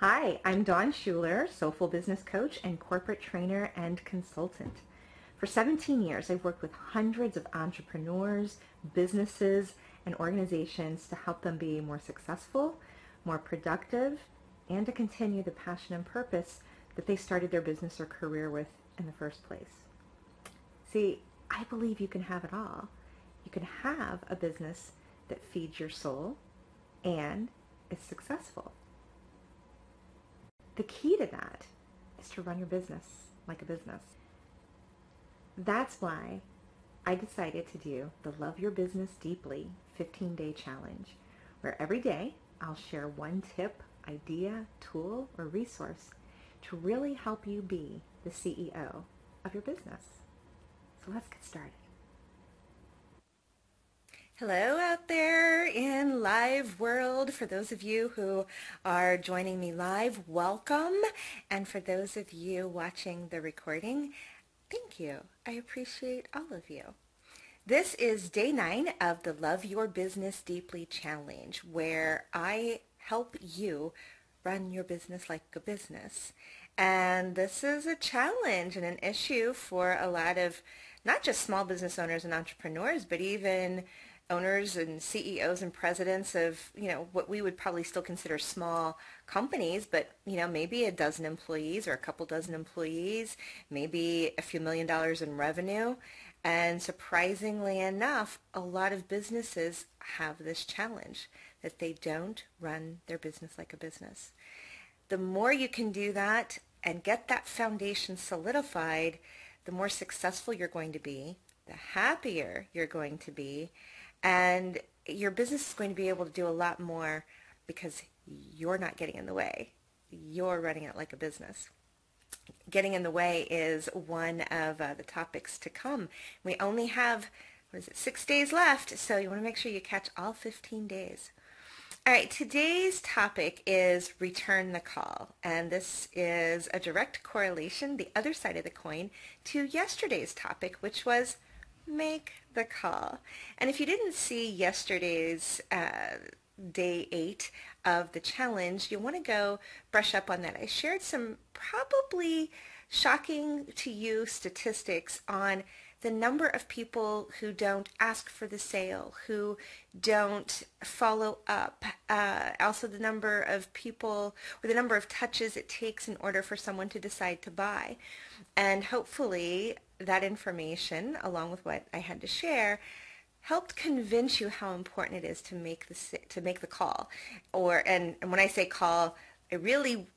Hi, I'm Dawn Schuler, Soulful Business Coach and Corporate Trainer and Consultant. For 17 years, I've worked with hundreds of entrepreneurs, businesses, and organizations to help them be more successful, more productive, and to continue the passion and purpose that they started their business or career with in the first place. See, I believe you can have it all. You can have a business that feeds your soul and is successful. The key to that is to run your business like a business. That's why I decided to do the Love Your Business Deeply 15-day challenge, where every day I'll share one tip, idea, tool, or resource to really help you be the CEO of your business. So let's get started. Hello out there in live world. For those of you who are joining me live, welcome. And for those of you watching the recording, thank you. I appreciate all of you. This is day 9 of the Love Your Business Deeply Challenge, where I help you run your business like a business. And this is a challenge and an issue for a lot of not just small business owners and entrepreneurs, but even owners and CEOs and presidents of, what we would probably still consider small companies, but, maybe a dozen employees or a couple dozen employees, maybe a few $1,000,000 in revenue. And surprisingly enough, a lot of businesses have this challenge that they don't run their business like a business. The more you can do that and get that foundation solidified, the more successful you're going to be, the happier you're going to be, and your business is going to be able to do a lot more because you're not getting in the way. You're running it like a business. Getting in the way is one of the topics to come. We only have, 6 days left, so you want to make sure you catch all 15 days. All right, today's topic is return the call, and this is a direct correlation, the other side of the coin, to yesterday's topic, which was make the call. And if you didn't see yesterday's day 8 of the challenge, you'll want to go brush up on that. I shared some probably shocking to you statistics on the number of people who don't ask for the sale, who don't follow up, also the number of people or the number of touches it takes in order for someone to decide to buy. And hopefully that information, along with what I had to share, helped convince you how important it is to make the call. And when I say call, I really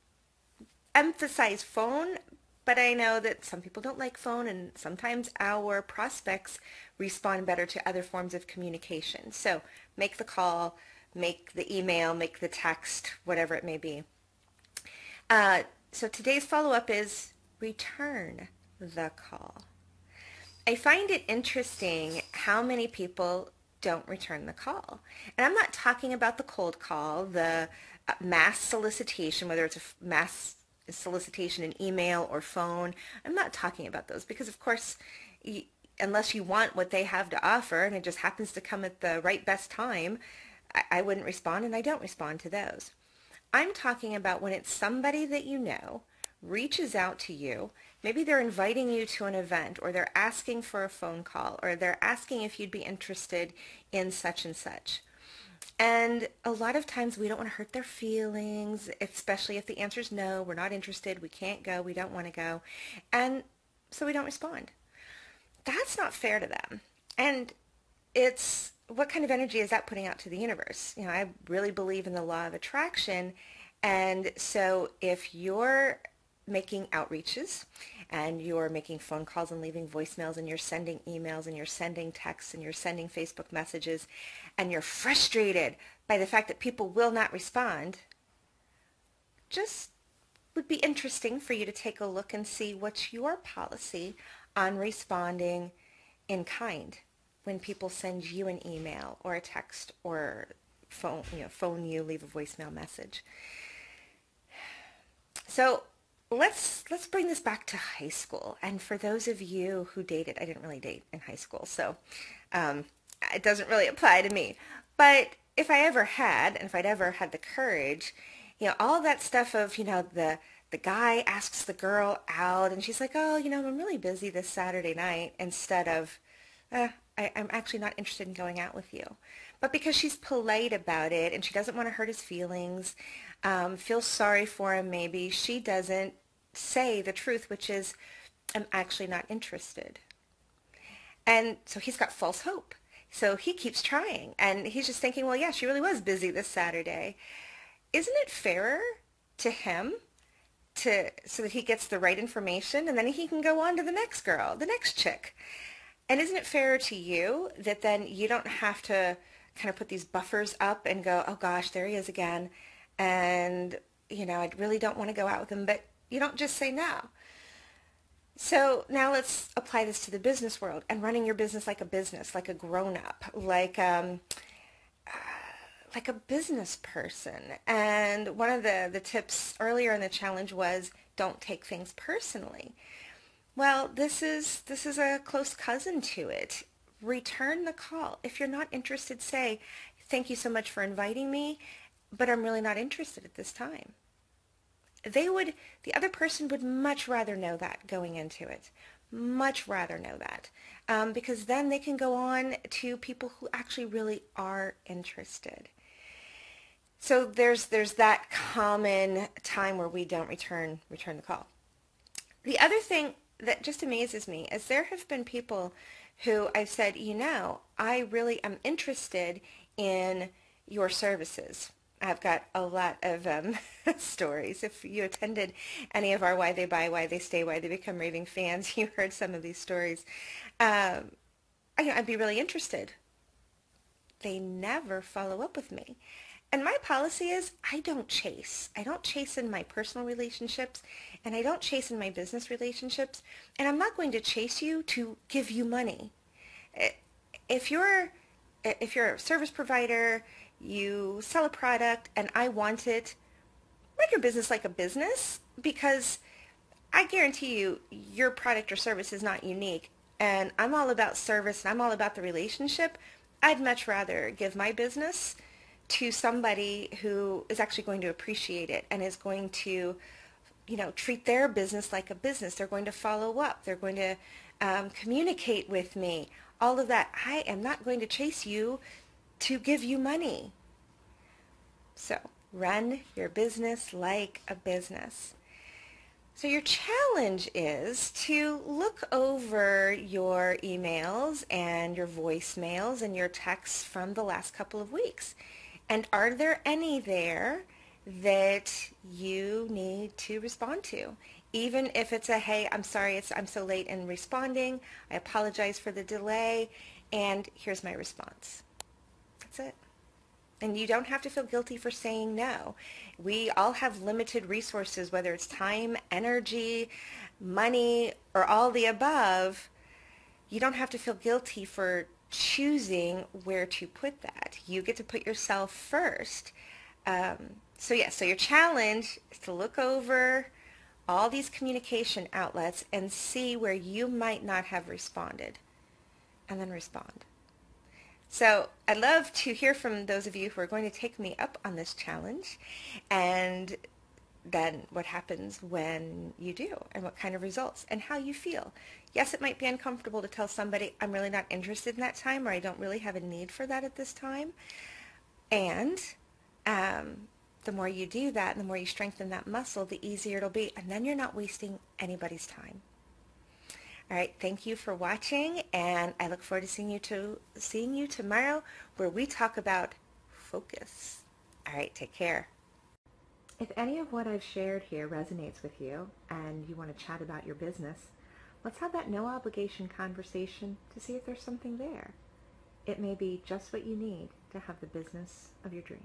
emphasize phone, but I know that some people don't like phone, and sometimes our prospects respond better to other forms of communication. So make the call, make the email, make the text, whatever it may be. So today's follow-up is return the call. I find it interesting how many people don't return the call. And I'm not talking about the cold call, the mass solicitation, whether it's a mass solicitation in email or phone. I'm not talking about those because, of course, unless you want what they have to offer and it just happens to come at the right best time, I wouldn't respond, and I don't respond to those. I'm talking about when it's somebody that you know reaches out to you. Maybe they're inviting you to an event, or they're asking for a phone call, or they're asking if you'd be interested in such and such. And a lot of times we don't want to hurt their feelings, especially if the answer is no, we're not interested, we can't go, we don't want to go. And so we don't respond. That's not fair to them. And it's, what kind of energy is that putting out to the universe? I really believe in the law of attraction. And so if you're making outreaches and you're making phone calls and leaving voicemails and you're sending emails and you're sending texts and you're sending Facebook messages and you're frustrated by the fact that people will not respond, just would be interesting for you to take a look and see what's your policy on responding in kind when people send you an email or a text or phone you, leave a voicemail message. So let's bring this back to high school. And for those of you who dated, I didn't really date in high school, so it doesn't really apply to me. But if I ever had, and if I'd ever had the courage, All that stuff of, the guy asks the girl out and she's like, oh, I'm really busy this Saturday night, instead of, I'm actually not interested in going out with you. But because she's polite about it and she doesn't want to hurt his feelings, feels sorry for him maybe, she doesn't say the truth, which is, I'm actually not interested. And so he's got false hope. So he keeps trying and he's just thinking, well, yeah, she really was busy this Saturday. Isn't it fairer to him to so that he gets the right information and then he can go on to the next girl, the next chick? And isn't it fairer to you that then you don't have to kind of put these buffers up and go, oh gosh, there he is again. And, I really don't want to go out with him, but you don't just say no. So now let's apply this to the business world and running your business, like a grown up, like a business person. And one of the tips earlier in the challenge was don't take things personally. Well, this is a close cousin to it. Return the call. If you're not interested, say, thank you so much for inviting me, but I'm really not interested at this time. The other person would much rather know that going into it. Much rather know that. Because then they can go on to people who actually really are interested. So there's that common time where we don't return the call. The other thing that just amazes me is there have been people who I've said, I really am interested in your services. I've got a lot of stories. If you attended any of our Why They Buy, Why They Stay, Why They Become Raving Fans, you heard some of these stories. I'd be really interested. They never follow up with me. And my policy is I don't chase. I don't chase in my personal relationships, and I don't chase in my business relationships, and I'm not going to chase you to give you money. If you're if you're a service provider, you sell a product and I want it, run your business like a business, because I guarantee you your product or service is not unique, and I'm all about service and I'm all about the relationship. I'd much rather give my business to somebody who is actually going to appreciate it and is going to, treat their business like a business. They're going to follow up. They're going to communicate with me. All of that. I am not going to chase you to give you money. So run your business like a business. So your challenge is to look over your emails and your voicemails and your texts from the last couple of weeks. And are there any there that you need to respond to? Even if it's a, hey, I'm sorry, I'm so late in responding. I apologize for the delay. And here's my response. That's it. And you don't have to feel guilty for saying no. We all have limited resources, whether it's time, energy, money, or all the above. You don't have to feel guilty for choosing where to put that. You get to put yourself first. So your challenge is to look over all these communication outlets and see where you might not have responded, and then respond. So I'd love to hear from those of you who are going to take me up on this challenge, and then what happens when you do, and what kind of results, and how you feel. Yes, it might be uncomfortable to tell somebody, I'm really not interested in that time, or I don't really have a need for that at this time. And the more you do that, and the more you strengthen that muscle, the easier it'll be, and then you're not wasting anybody's time. All right, thank you for watching, and I look forward to seeing you tomorrow, where we talk about focus. All right, take care. If any of what I've shared here resonates with you and you want to chat about your business, let's have that no obligation conversation to see if there's something there. It may be just what you need to have the business of your dreams.